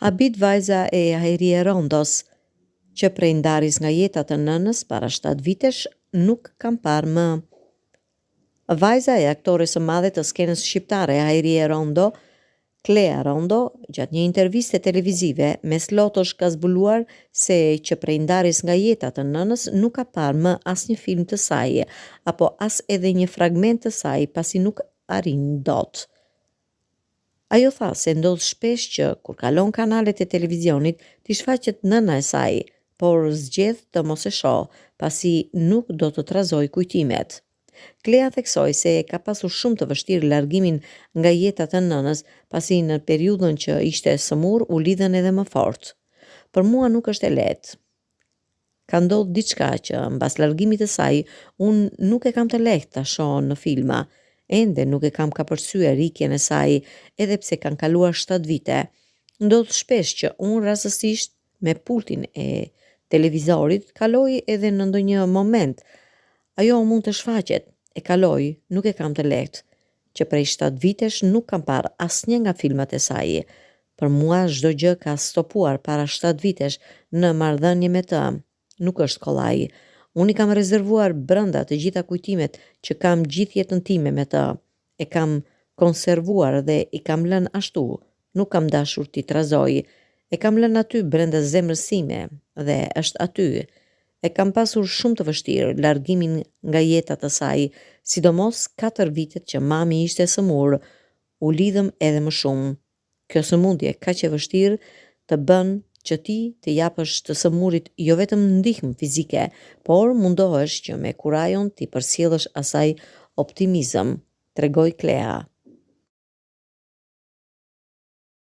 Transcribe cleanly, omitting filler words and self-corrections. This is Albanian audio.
Abit vajza e Hajrie Rondos, që prej ndarjes nga jeta të nënës para 7 vitesh nuk kam parë më. Vajza e aktores së madhe të skenës shqiptare Hajrie Rondo, Klea Rondo, gjatë një interviste televizive mes lotosh ka zbuluar se që prej ndarjes nga jeta të nënës nuk ka parë më asnjë film të saj, apo as edhe një fragment të saj pasi nuk arrin dot. Ajo tha se ndodh shpesh që kur kalon kanalet e televizionit t'i shfaqet nëna e saj, por zgjedh të mos e shoh, pasi nuk do të trazoj kujtimet. Klea theksoi se ka pasur shumë të vështirë largimin nga jeta e nënës, pasi në periudhën që ishte sëmur u lidhen edhe më fort. Për mua nuk është e lehtë. Ka ndodhur diçka që mbas largimit të saj unë nuk e kam të lehtë ta shoh në filma. Ende nuk e kam kapërcyer rikjen e saj, edhe pse kanë kaluar 7 vite. Ndodh shpesh që unë rastësisht me pultin e televizorit kaloj edhe në ndonjë moment. Ajo mund të shfaqet, e kaloj, nuk e kam të lehtë, që prej 7 vitesh nuk kam parë asnjë nga filmat e saj. Për mua çdo gjë ka stopuar para 7 vitesh në marrëdhënie me të. Nuk është kollaj. Unë i kam rezervuar brenda të gjitha kujtimet që kam gjithë jetën time me të. E kam konservuar dhe i kam lënë ashtu. Nuk kam dashur t'i trazoj. E kam lënë aty brenda zemrës sime dhe është aty. E kam pasur shumë të vështirë largimin nga jeta të saj, sidomos 4 vitet që mami ishte sëmur, u lidhëm edhe më shumë. Kjo sëmundje kaq e vështirë të bën që ti të japësh të sëmurit jo vetëm ndihmë fizike, por mundohesh që me kurajon t'i përcjellësh asaj optimizëm, tregoi Klea.